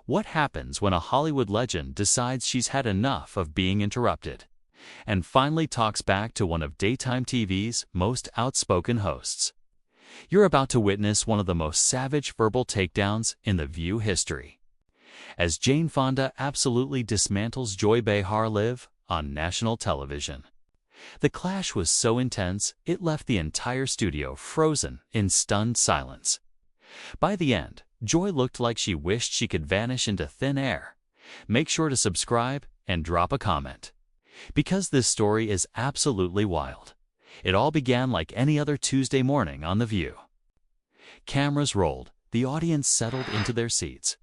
What happens when a Hollywood legend decides she's had enough of being interrupted and finally talks back to one of daytime TV's most outspoken hosts? You're about to witness one of the most savage verbal takedowns in The View history, as Jane Fonda absolutely dismantles Joy Behar live on national television. The clash was so intense, it left the entire studio frozen in stunned silence. By the end, Joy looked like she wished she could vanish into thin air. Make sure to subscribe and drop a comment, because this story is absolutely wild. It all began like any other Tuesday morning on The View. Cameras rolled, the audience settled into their seats,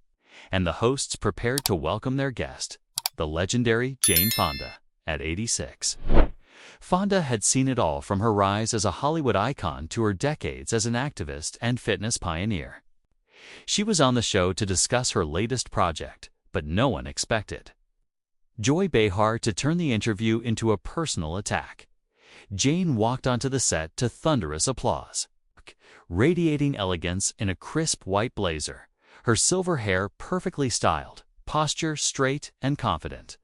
and the hosts prepared to welcome their guest, the legendary Jane Fonda, at 86. Fonda had seen it all, from her rise as a Hollywood icon to her decades as an activist and fitness pioneer. She was on the show to discuss her latest project, but no one expected Joy Behar to turn the interview into a personal attack. Jane walked onto the set to thunderous applause, radiating elegance in a crisp white blazer, her silver hair perfectly styled, posture straight and confident.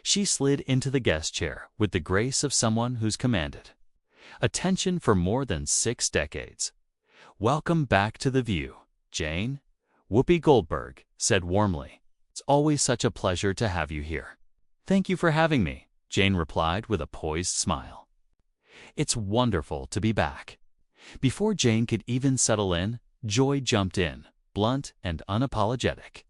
She slid into the guest chair with the grace of someone who's commanded attention for more than 6 decades. "Welcome back to The View, Jane," Whoopi Goldberg said warmly. "It's always such a pleasure to have you here." "Thank you for having me," Jane replied with a poised smile. "It's wonderful to be back." Before Jane could even settle in, Joy jumped in, blunt and unapologetic.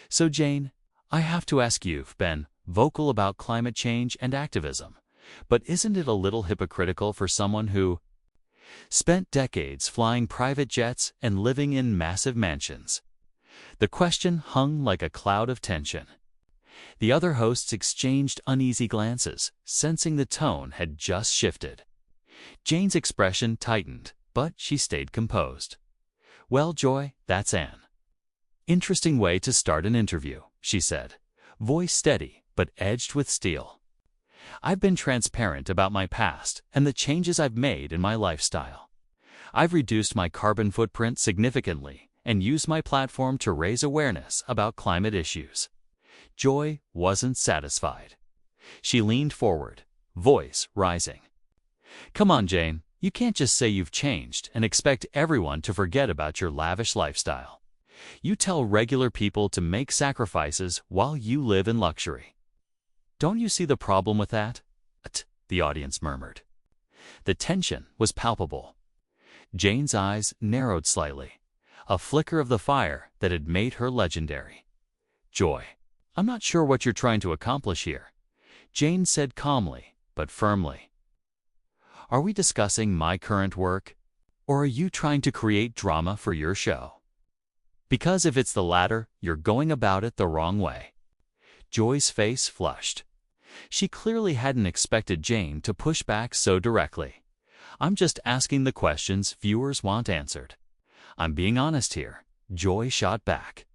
"So Jane, I have to ask, you've been vocal about climate change and activism, but isn't it a little hypocritical for someone who spent decades flying private jets and living in massive mansions?" The question hung like a cloud of tension. The other hosts exchanged uneasy glances, sensing the tone had just shifted. Jane's expression tightened, but she stayed composed. "Well, Joy, that's an interesting way to start an interview," she said, voice steady but edged with steel. "I've been transparent about my past and the changes I've made in my lifestyle. I've reduced my carbon footprint significantly and used my platform to raise awareness about climate issues." Joy wasn't satisfied. She leaned forward, voice rising. "Come on, Jane, you can't just say you've changed and expect everyone to forget about your lavish lifestyle. You tell regular people to make sacrifices while you live in luxury. Don't you see the problem with that?" The audience murmured. The tension was palpable. Jane's eyes narrowed slightly, a flicker of the fire that had made her legendary. "Joy, I'm not sure what you're trying to accomplish here," Jane said calmly but firmly. "Are we discussing my current work, or are you trying to create drama for your show? Because if it's the latter, you're going about it the wrong way." Joy's face flushed. She clearly hadn't expected Jane to push back so directly. "I'm just asking the questions viewers want answered. I'm being honest here," Joy shot back.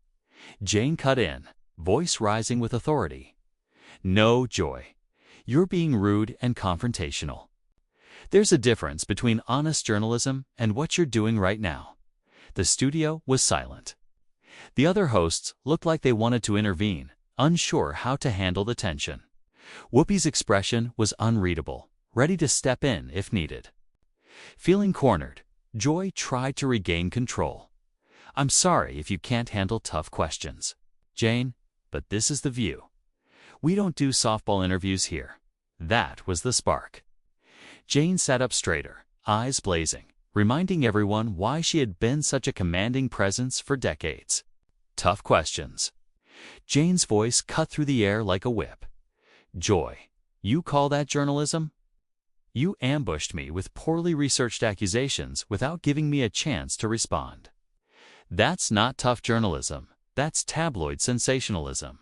Jane cut in, voice rising with authority. "No, Joy, you're being rude and confrontational. There's a difference between honest journalism and what you're doing right now." The studio was silent. The other hosts looked like they wanted to intervene, unsure how to handle the tension. Whoopi's expression was unreadable, ready to step in if needed. Feeling cornered, Joy tried to regain control. "I'm sorry if you can't handle tough questions, Jane, but this is The View. We don't do softball interviews here." That was the spark. Jane sat up straighter, eyes blazing, reminding everyone why she had been such a commanding presence for decades. "Tough questions." Jane's voice cut through the air like a whip. "Joy, you call that journalism? You ambushed me with poorly researched accusations without giving me a chance to respond. That's not tough journalism, that's tabloid sensationalism."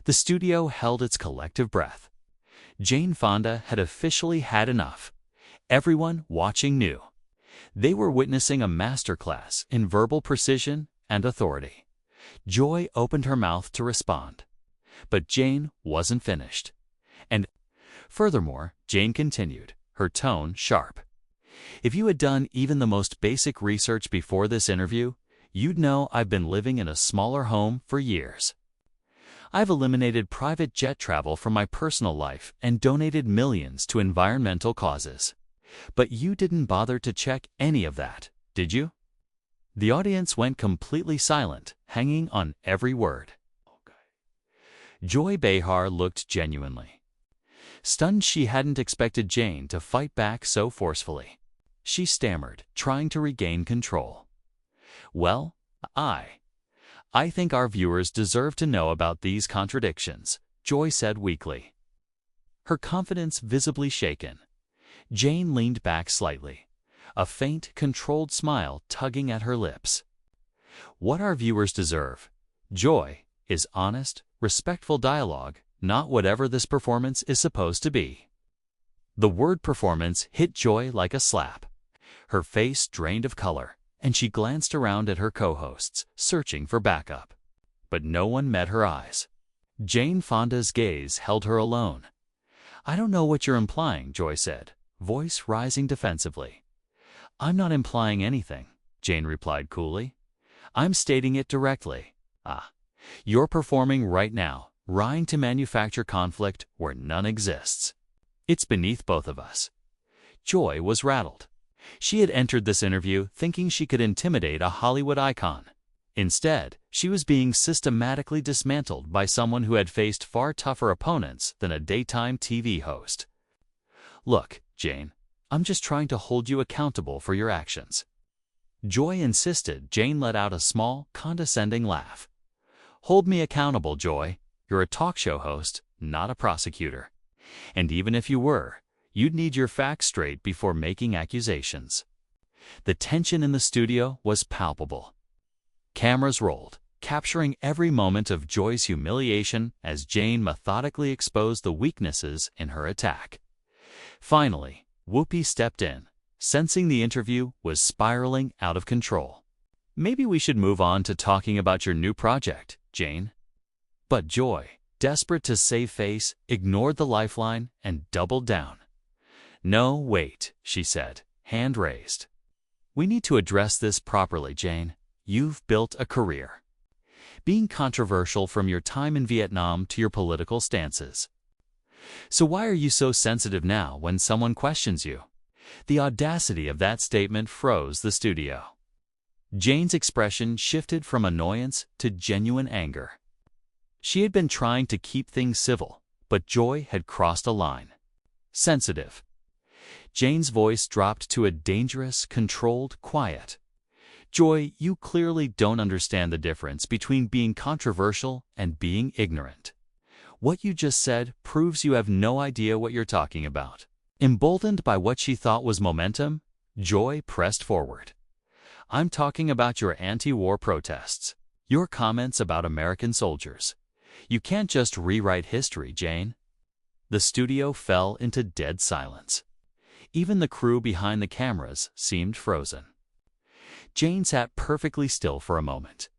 The studio held its collective breath. Jane Fonda had officially had enough. Everyone watching knew. They were witnessing a masterclass in verbal precision and authority. Joy opened her mouth to respond, but Jane wasn't finished. And furthermore, Jane continued, her tone sharp. "If you had done even the most basic research before this interview, you'd know I've been living in a smaller home for years. I've eliminated private jet travel from my personal life and donated millions to environmental causes. But you didn't bother to check any of that, did you?" The audience went completely silent, hanging on every word. Joy Behar looked genuinely stunned. She hadn't expected Jane to fight back so forcefully. She stammered, trying to regain control. "Well, I think our viewers deserve to know about these contradictions," Joy said weakly. Her confidence visibly shaken, Jane leaned back slightly, a faint, controlled smile tugging at her lips. "What our viewers deserve, Joy, is honest, respectful dialogue, not whatever this performance is supposed to be." The word performance hit Joy like a slap. Her face drained of color, and she glanced around at her co-hosts, searching for backup. But no one met her eyes. Jane Fonda's gaze held her alone. "I don't know what you're implying," Joy said, voice rising defensively. "I'm not implying anything," Jane replied coolly. "I'm stating it directly. You're performing right now, trying to manufacture conflict where none exists. It's beneath both of us." Joy was rattled. She had entered this interview thinking she could intimidate a Hollywood icon. Instead, she was being systematically dismantled by someone who had faced far tougher opponents than a daytime TV host. "Look, Jane, I'm just trying to hold you accountable for your actions." Joy insisted. Jane let out a small, condescending laugh. "Hold me accountable, Joy. You're a talk show host, not a prosecutor. And even if you were, you'd need your facts straight before making accusations." The tension in the studio was palpable. Cameras rolled, capturing every moment of Joy's humiliation as Jane methodically exposed the weaknesses in her attack. Finally, Whoopi stepped in, sensing the interview was spiraling out of control. "Maybe we should move on to talking about your new project, Jane." But Joy, desperate to save face, ignored the lifeline and doubled down. "No, wait," she said, hand raised. "We need to address this properly, Jane. You've built a career being controversial from your time in Vietnam to your political stances. So why are you so sensitive now when someone questions you?" The audacity of that statement froze the studio. Jane's expression shifted from annoyance to genuine anger. She had been trying to keep things civil, but Joy had crossed a line. "Sensitive." Jane's voice dropped to a dangerous, controlled quiet. "Joy, you clearly don't understand the difference between being controversial and being ignorant. What you just said proves you have no idea what you're talking about." Emboldened by what she thought was momentum, Joy pressed forward. "I'm talking about your anti-war protests, your comments about American soldiers. You can't just rewrite history, Jane." The studio fell into dead silence. Even the crew behind the cameras seemed frozen. Jane sat perfectly still for a moment.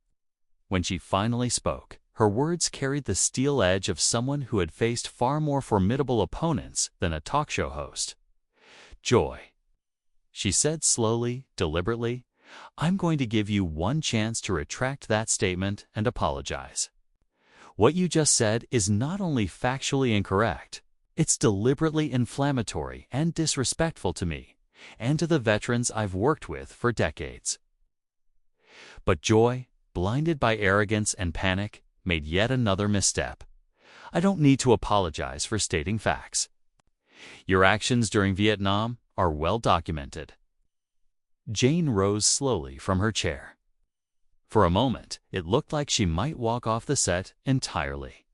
When she finally spoke, her words carried the steel edge of someone who had faced far more formidable opponents than a talk show host. "Joy," she said slowly, deliberately, "I'm going to give you one chance to retract that statement and apologize. What you just said is not only factually incorrect, it's deliberately inflammatory and disrespectful to me and to the veterans I've worked with for decades." But Joy, blinded by arrogance and panic, made yet another misstep. "I don't need to apologize for stating facts. Your actions during Vietnam are well documented." Jane rose slowly from her chair. For a moment, it looked like she might walk off the set entirely.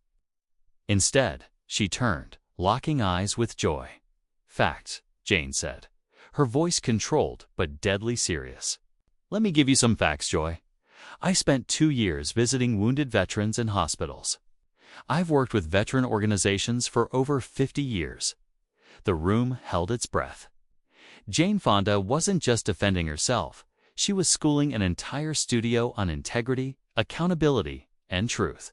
Instead, she turned, locking eyes with Joy. "Facts," Jane said, her voice controlled but deadly serious. "Let me give you some facts, Joy. I spent 2 years visiting wounded veterans in hospitals. I've worked with veteran organizations for over 50 years. The room held its breath. Jane Fonda wasn't just defending herself, she was schooling an entire studio on integrity, accountability, and truth.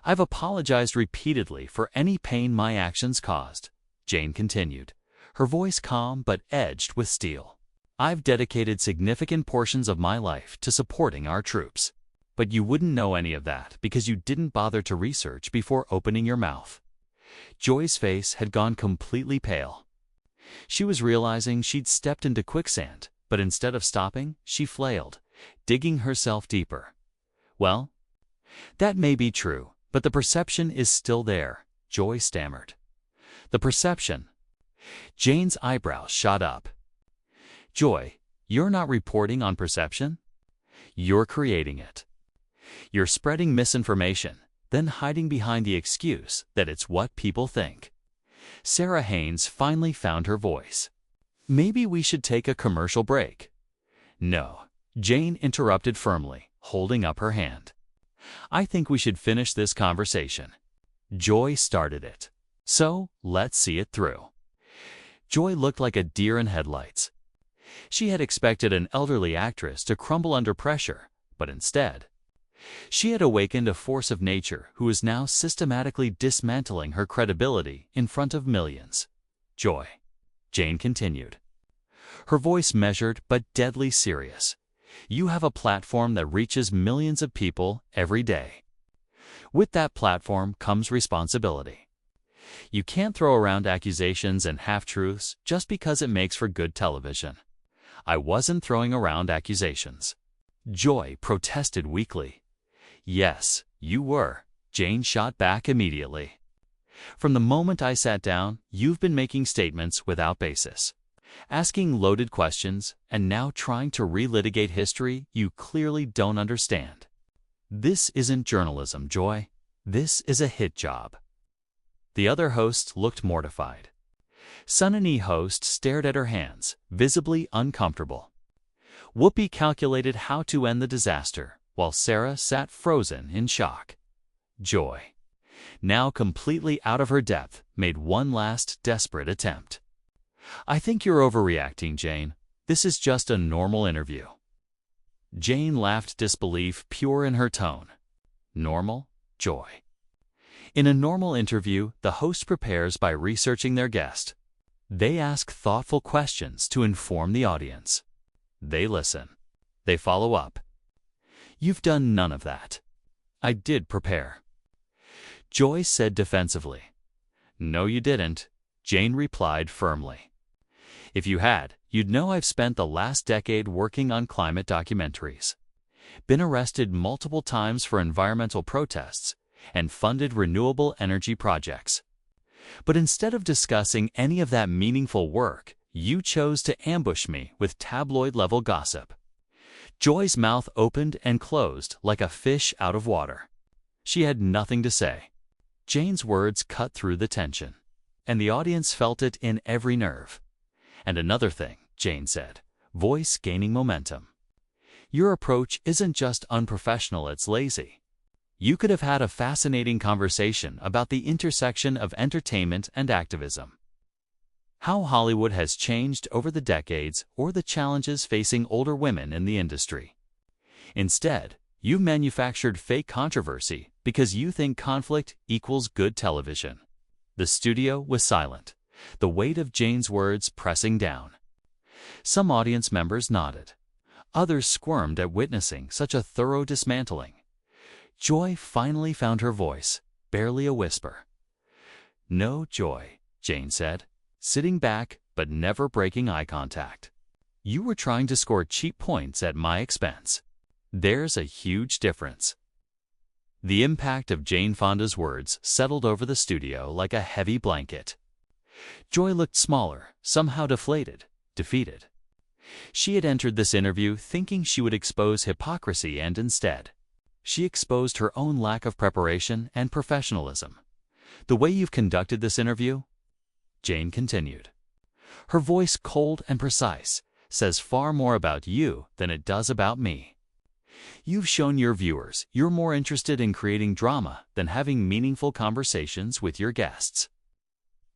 "I've apologized repeatedly for any pain my actions caused," Jane continued, her voice calm but edged with steel. I've dedicated significant portions of my life to supporting our troops. But you wouldn't know any of that because you didn't bother to research before opening your mouth. Joy's face had gone completely pale. She was realizing she'd stepped into quicksand, but instead of stopping, she flailed, digging herself deeper. Well, that may be true, but the perception is still there, Joy stammered. The perception. Jane's eyebrows shot up. Joy, you're not reporting on perception? You're creating it. You're spreading misinformation, then hiding behind the excuse that it's what people think. Sarah Haynes finally found her voice. Maybe we should take a commercial break. No, Jane interrupted firmly, holding up her hand. I think we should finish this conversation. Joy started it. So, let's see it through. Joy looked like a deer in headlights. She had expected an elderly actress to crumble under pressure, but instead, she had awakened a force of nature who was now systematically dismantling her credibility in front of millions. Joy, Jane continued. Her voice measured but deadly serious. You have a platform that reaches millions of people every day. With that platform comes responsibility. You can't throw around accusations and half-truths just because it makes for good television. I wasn't throwing around accusations. Joy protested weakly. Yes, you were, Jane shot back immediately. From the moment I sat down, you've been making statements without basis, asking loaded questions, and now trying to relitigate history you clearly don't understand. This isn't journalism, Joy. This is a hit job. The other host looked mortified. Sunny host stared at her hands, visibly uncomfortable. Whoopi calculated how to end the disaster, while Sarah sat frozen in shock. Joy, now completely out of her depth, made one last desperate attempt. I think you're overreacting, Jane. This is just a normal interview. Jane laughed, disbelief pure in her tone. Normal? Joy. In a normal interview, the host prepares by researching their guest. They ask thoughtful questions to inform the audience. They listen. They follow up. You've done none of that. I did prepare. Joy said defensively. No, you didn't, Jane replied firmly. If you had, you'd know I've spent the last decade working on climate documentaries, been arrested multiple times for environmental protests, and funded renewable energy projects. But instead of discussing any of that meaningful work, you chose to ambush me with tabloid-level gossip. Joy's mouth opened and closed like a fish out of water. She had nothing to say. Jane's words cut through the tension, and the audience felt it in every nerve. And another thing, Jane said, voice gaining momentum. Your approach isn't just unprofessional, it's lazy. You could have had a fascinating conversation about the intersection of entertainment and activism. How Hollywood has changed over the decades or the challenges facing older women in the industry. Instead, you manufactured fake controversy because you think conflict equals good television. The studio was silent, the weight of Jane's words pressing down. Some audience members nodded. Others squirmed at witnessing such a thorough dismantling. Joy finally found her voice, barely a whisper. No, Joy, Jane said, sitting back but never breaking eye contact. You were trying to score cheap points at my expense. There's a huge difference. The impact of Jane Fonda's words settled over the studio like a heavy blanket. Joy looked smaller, somehow deflated, defeated. She had entered this interview thinking she would expose hypocrisy, and instead, she exposed her own lack of preparation and professionalism. The way you've conducted this interview, Jane continued, her voice cold and precise, says far more about you than it does about me. You've shown your viewers you're more interested in creating drama than having meaningful conversations with your guests.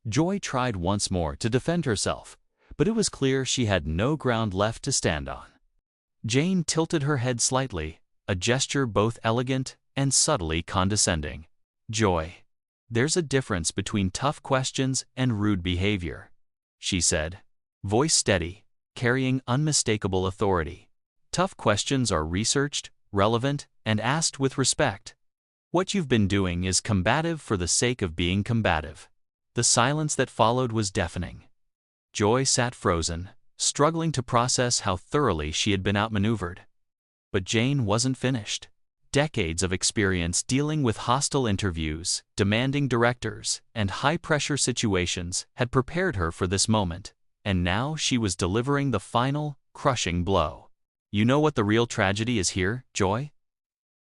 Joy tried once more to defend herself, but it was clear she had no ground left to stand on. Jane tilted her head slightly, a gesture both elegant and subtly condescending. Joy, there's a difference between tough questions and rude behavior, she said, voice steady, carrying unmistakable authority. Tough questions are researched, relevant, and asked with respect. What you've been doing is combative for the sake of being combative. The silence that followed was deafening. Joy sat frozen, struggling to process how thoroughly she had been outmaneuvered. But Jane wasn't finished. Decades of experience dealing with hostile interviews, demanding directors, and high-pressure situations had prepared her for this moment, and now she was delivering the final, crushing blow. "You know what the real tragedy is here, Joy?"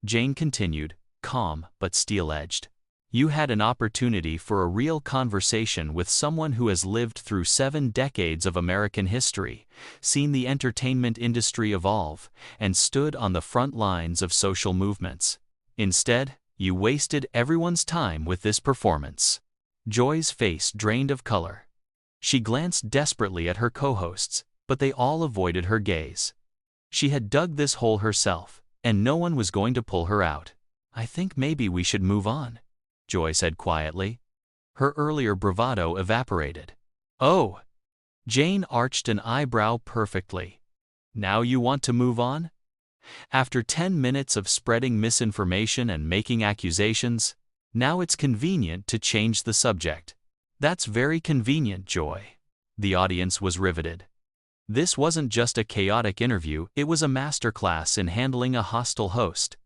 Jane continued, calm but steel-edged. "You had an opportunity for a real conversation with someone who has lived through 7 decades of American history, seen the entertainment industry evolve, and stood on the front lines of social movements. Instead, you wasted everyone's time with this performance." Joy's face drained of color. She glanced desperately at her co-hosts, but they all avoided her gaze. She had dug this hole herself, and no one was going to pull her out. "I think maybe we should move on," Joy said quietly. Her earlier bravado evaporated. "Oh!" Jane arched an eyebrow perfectly. "Now you want to move on? After 10 minutes of spreading misinformation and making accusations, now it's convenient to change the subject." "That's very convenient, Joy." The audience was riveted. This wasn't just a chaotic interview, it was a masterclass in handling a hostile host.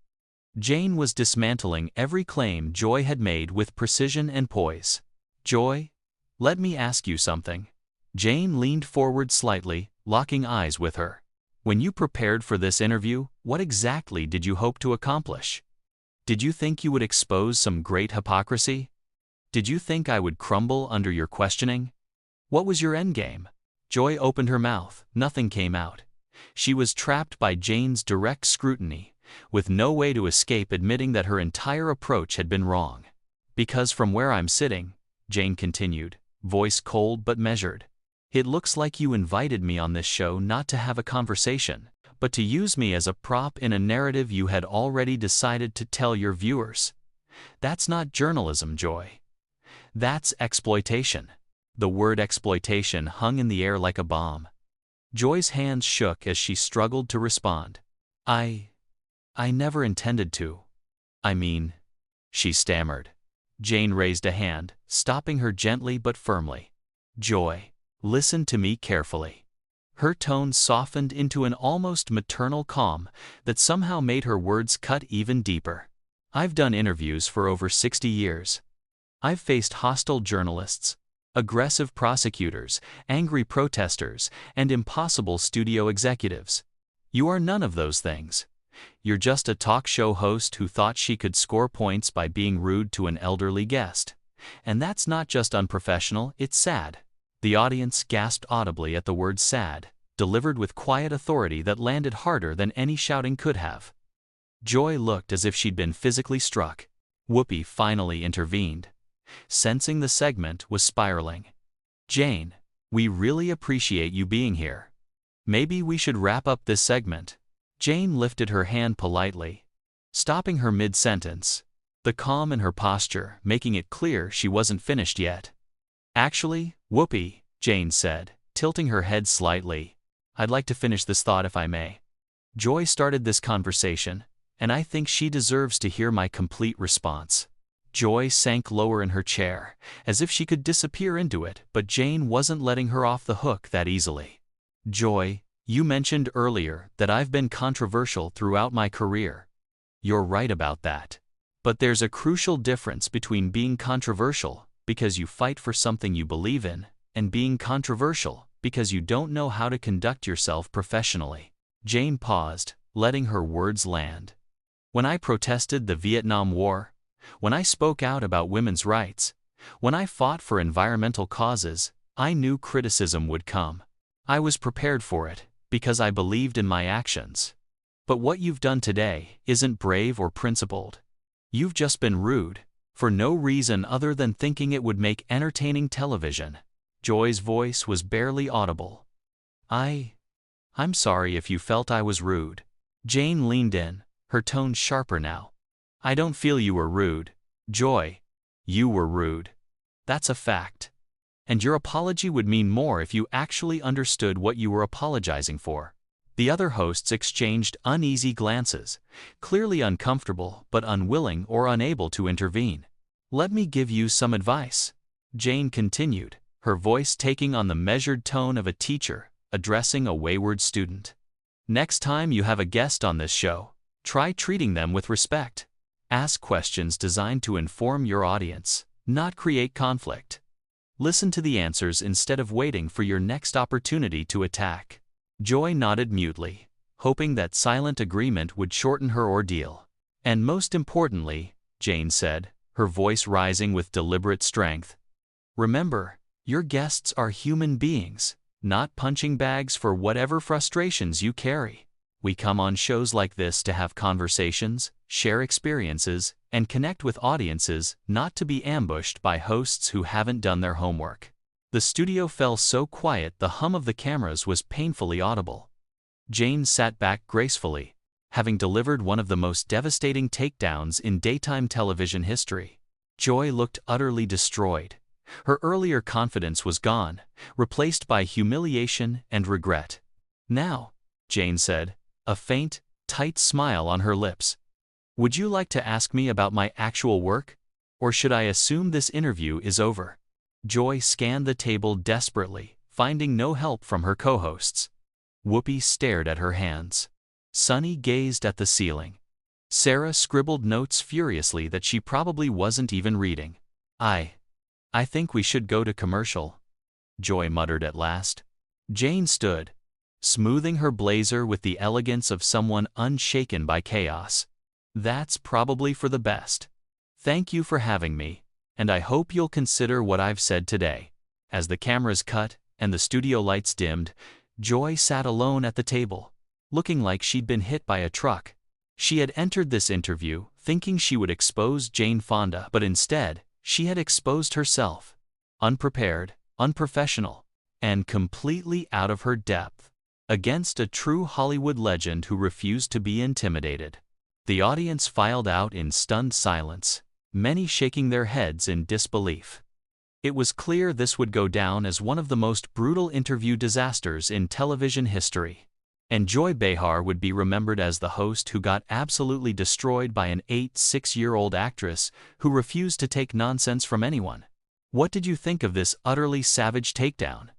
Jane was dismantling every claim Joy had made with precision and poise. "Joy, let me ask you something." Jane leaned forward slightly, locking eyes with her. "When you prepared for this interview, what exactly did you hope to accomplish? Did you think you would expose some great hypocrisy? Did you think I would crumble under your questioning? What was your endgame?" Joy opened her mouth, nothing came out. She was trapped by Jane's direct scrutiny, with no way to escape admitting that her entire approach had been wrong. "Because from where I'm sitting," Jane continued, voice cold but measured, "it looks like you invited me on this show not to have a conversation, but to use me as a prop in a narrative you had already decided to tell your viewers. That's not journalism, Joy. That's exploitation." The word exploitation hung in the air like a bomb. Joy's hands shook as she struggled to respond. I never intended to. I mean," she stammered. Jane raised a hand, stopping her gently but firmly. "Joy, listen to me carefully." Her tone softened into an almost maternal calm that somehow made her words cut even deeper. "I've done interviews for over 60 years. I've faced hostile journalists, aggressive prosecutors, angry protesters, and impossible studio executives. You are none of those things. You're just a talk show host who thought she could score points by being rude to an elderly guest. And that's not just unprofessional, it's sad." The audience gasped audibly at the word sad, delivered with quiet authority that landed harder than any shouting could have. Joy looked as if she'd been physically struck. Whoopi finally intervened, sensing the segment was spiraling. "Jane, we really appreciate you being here. Maybe we should wrap up this segment." Jane lifted her hand politely, stopping her mid-sentence, the calm in her posture making it clear she wasn't finished yet. "Actually, Whoopi," Jane said, tilting her head slightly, "I'd like to finish this thought if I may. Joy started this conversation, and I think she deserves to hear my complete response." Joy sank lower in her chair, as if she could disappear into it, but Jane wasn't letting her off the hook that easily. "Joy, you mentioned earlier that I've been controversial throughout my career. You're right about that. But there's a crucial difference between being controversial because you fight for something you believe in, and being controversial because you don't know how to conduct yourself professionally." Jane paused, letting her words land. "When I protested the Vietnam War, when I spoke out about women's rights, when I fought for environmental causes, I knew criticism would come. I was prepared for it, because I believed in my actions. But what you've done today isn't brave or principled. You've just been rude, for no reason other than thinking it would make entertaining television." Joy's voice was barely audible. I'm sorry if you felt I was rude." Jane leaned in, her tone sharper now. "I don't feel you were rude, Joy. You were rude. That's a fact. And your apology would mean more if you actually understood what you were apologizing for. The other hosts exchanged uneasy glances, clearly uncomfortable but unwilling or unable to intervene. "Let me give you some advice," Jane continued, her voice taking on the measured tone of a teacher addressing a wayward student. "Next time you have a guest on this show, try treating them with respect. Ask questions designed to inform your audience, not create conflict. Listen to the answers instead of waiting for your next opportunity to attack." Joy nodded mutely, hoping that silent agreement would shorten her ordeal. "And most importantly," Jane said, her voice rising with deliberate strength, "remember, your guests are human beings, not punching bags for whatever frustrations you carry. We come on shows like this to have conversations, share experiences, and connect with audiences, not to be ambushed by hosts who haven't done their homework." The studio fell so quiet the hum of the cameras was painfully audible. Jane sat back gracefully, having delivered one of the most devastating takedowns in daytime television history. Joy looked utterly destroyed. Her earlier confidence was gone, replaced by humiliation and regret. "Now," Jane said, a faint, tight smile on her lips, "would you like to ask me about my actual work? Or should I assume this interview is over?" Joy scanned the table desperately, finding no help from her co-hosts. Whoopi stared at her hands. Sunny gazed at the ceiling. Sarah scribbled notes furiously that she probably wasn't even reading. I think we should go to commercial," Joy muttered at last. Jane stood, smoothing her blazer with the elegance of someone unshaken by chaos. "That's probably for the best. Thank you for having me, and I hope you'll consider what I've said today." As the cameras cut and the studio lights dimmed, Joy sat alone at the table, looking like she'd been hit by a truck. She had entered this interview thinking she would expose Jane Fonda, but instead, she had exposed herself, unprepared, unprofessional, and completely out of her depth, against a true Hollywood legend who refused to be intimidated. The audience filed out in stunned silence, many shaking their heads in disbelief. It was clear this would go down as one of the most brutal interview disasters in television history. And Joy Behar would be remembered as the host who got absolutely destroyed by an 86-year-old actress who refused to take nonsense from anyone. What did you think of this utterly savage takedown?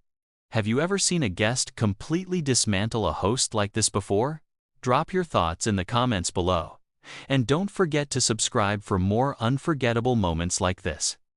Have you ever seen a guest completely dismantle a host like this before? Drop your thoughts in the comments below. And don't forget to subscribe for more unforgettable moments like this.